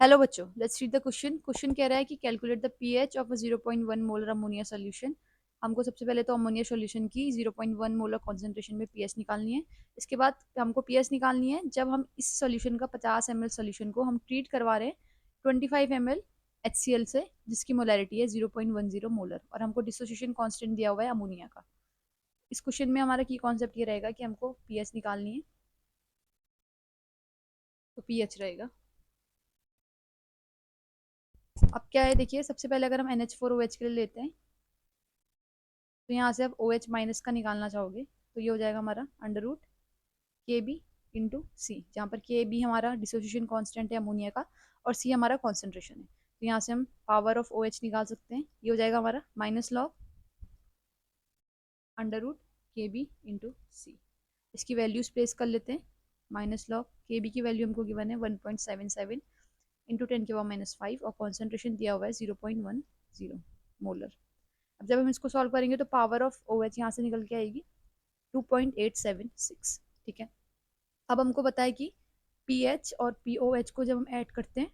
Hello बच्चों, let's read the question. Question कह रहा है कि calculate the pH of a 0.1 molar ammonia solution. हमको सबसे पहले तो अमोनिया सॉल्यूशन की 0.1 मोलर कॉन्सेंट्रेशन में पीएच निकालनी है। इसके बाद हमको पीएच निकालनी है जब हम इस सॉल्यूशन का 50 ml सॉल्यूशन को हम ट्रीट करवा रहे हैं 25 ml HCl से, जिसकी मोलैरिटी है 0.10 मोलर, और हमको डिसोसिएशन कांस्टेंट दिया हुआ है अमोनिया का। इस क्वेश्चन में हमारा की कॉन्सेप्ट ये रहेगा कि हमको पीएच निकालनी है, तो पीएच रहेगा। अब क्या है, देखिए सबसे पहले अगर हम NH4OH के लिए लेते हैं तो यहाँ से आप OH माइनस का निकालना चाहोगे तो ये हो जाएगा हमारा अंडर रूट KB इंटू सी, जहाँ पर KB हमारा डिसोसिएशन कांस्टेंट है अमोनिया का और सी हमारा कॉन्सेंट्रेशन है। तो यहाँ से हम पावर ऑफ OH निकाल सकते हैं। ये हो जाएगा हमारा minus log under root KB into C. इसकी वैल्यूज प्लेस कर लेते हैं। माइनस लॉग KB की वैल्यू हमको गिवन है 1.77 इंटू 10⁻⁵ और कॉन्सेंट्रेशन दिया हुआ है 0.10 मोलर। अब जब हम इसको सॉल्व करेंगे तो पावर ऑफ OH यहाँ से निकल के आएगी 2.876। ठीक है, अब हमको पता है कि पीएच और पीओएच को जब हम ऐड करते हैं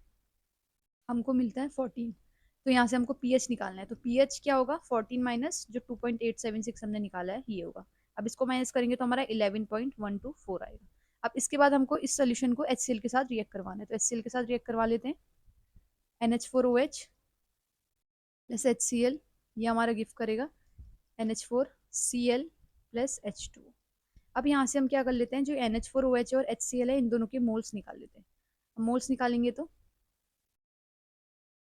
हमको मिलता है 14। तो यहाँ से हमको पीएच निकालना है, तो पीएच क्या होगा 14 माइनस जो 2.876 हमने निकाला है ये होगा। अब इसको माइनस करेंगे तो हमारा 11.124 आएगा। अब इसके बाद हमको इस सोल्यूशन को HCl के साथ रिएक्ट करवाना है, तो HCl के साथ रिएक्ट करवा लेते हैं। NH4OH प्लस HCl, ये हमारा गिफ्ट करेगा NH4Cl प्लस H2। अब यहाँ से हम क्या कर लेते हैं, जो NH4OH और HCl है इन दोनों के मोल्स निकाल लेते हैं। मोल्स निकालेंगे तो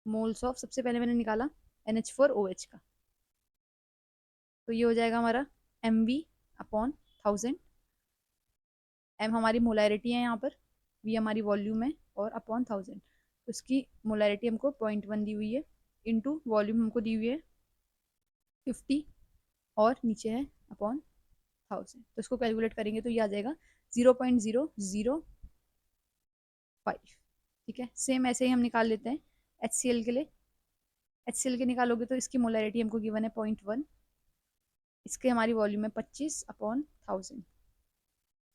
मोल्स ऑफ, सबसे पहले मैंने निकाला NH4OH का, तो ये हो जाएगा हमारा MV/1000। M हमारी मोलैरिटी है यहाँ पर, V हमारी वॉल्यूम है और अपॉन 1000। तो इसकी मोलैरिटी हमको 0.1 दी हुई है, इंटू वॉल्यूम हमको दी हुई है 50 और नीचे है अपॉन 1000। तो इसको कैलकुलेट करेंगे तो ये आ जाएगा 0.005। ठीक है, सेम ऐसे ही हम निकाल लेते हैं HCl के लिए। HCl के निकालोगे तो इसकी मोलैरिटी हमको गिवन है 0.1, इसके हमारी वॉल्यूम है 25/1000।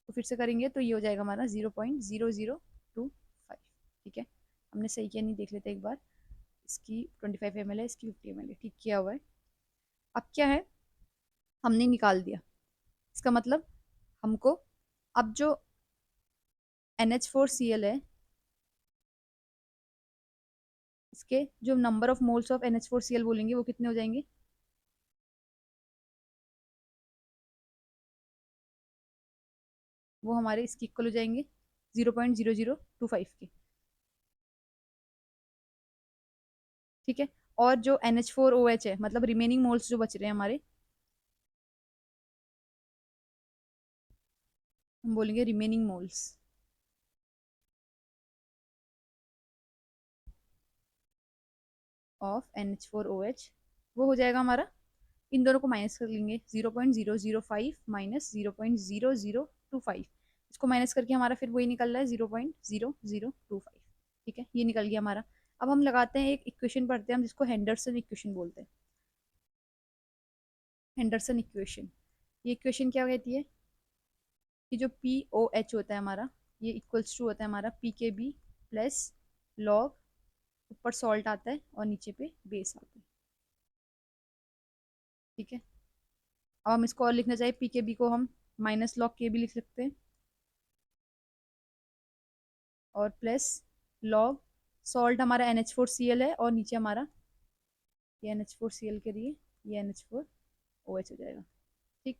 तो फिर से करेंगे तो ये हो जाएगा हमारा 0.0025। ठीक है, हमने सही किया नहीं देख लेते एक बार। इसकी 25 ml है, इसकी 50 ml है, ठीक किया हुआ है। अब क्या है, हमने निकाल दिया, इसका मतलब हमको अब जो NH4Cl है इसके जो number of moles of NH4Cl बोलेंगे वो कितने हो जाएंगे, वो हमारे इसके इक्वल हो जाएंगे 0.0025 के। ठीक है, और जो NH4OH है मतलब रिमेनिंग मोल्स जो बच रहे हैं हमारे, हम बोलेंगे रिमेनिंग मोल्स ऑफ NH4OH, वो हो जाएगा हमारा, इन दोनों को माइनस कर लेंगे 0.005 माइनस 0.0025। इसको माइनस करके हमारा फिर वही निकल रहा है 0.0025। ठीक है, ये निकल गया हमारा। अब हम लगाते हैं एक इक्वेशन पढ़ते हैं हम, जिसको हेंडरसन इक्वेशन बोलते हैं। हेंडरसन इक्वेशन, ये इक्वेशन क्या कहती है कि जो पी ओ एच होता है हमारा, ये इक्वल्स टू होता है हमारा पी के बी प्लस लॉग, ऊपर सॉल्ट आता है और नीचे पे बेस आता है। ठीक है, अब हम इसको और लिखना चाहिए, पी के बी को हम माइनस लॉग के भी लिख सकते हैं और प्लस लॉग सॉल्ट हमारा NH4Cl है और नीचे हमारा ये NH4Cl के लिए ये NH4OH हो जाएगा। ठीक,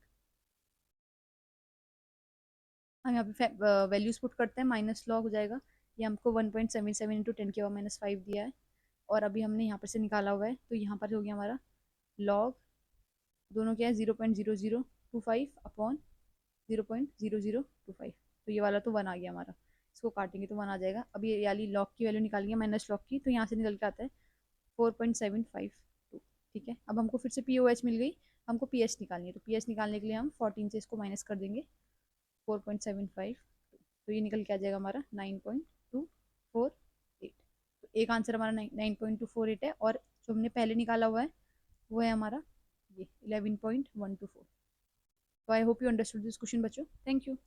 हम यहाँ पे वैल्यूज पुट करते हैं, माइनस लॉग हो जाएगा, ये हमको 1.77 इंटू 10⁻⁵ दिया है और अभी हमने यहाँ पर से निकाला हुआ है, तो यहाँ पर हो गया हमारा लॉग, दोनों क्या है 0.0025 अपॉन 0.0025। तो ये वाला तो 1 आ गया हमारा, इसको काटेंगे तो 1 आ जाएगा। अब ये वाली लॉग की वैल्यू निकालेंगे माइनस लॉग की, तो यहाँ से निकल के आता है 4.752। ठीक है, अब हमको फिर से पी ओ एच मिल गई, हमको पी एच निकालनी है, तो पी एच निकालने के लिए हम 14 से इसको माइनस कर देंगे 4.752, तो ये निकल के आ जाएगा हमारा 9.248। तो एक आंसर हमारा 9.248 है, और जो हमने पहले निकाला हुआ है वो है हमारा ये 11.124। तो I hope you understood this question बच्चों, थैंक यू।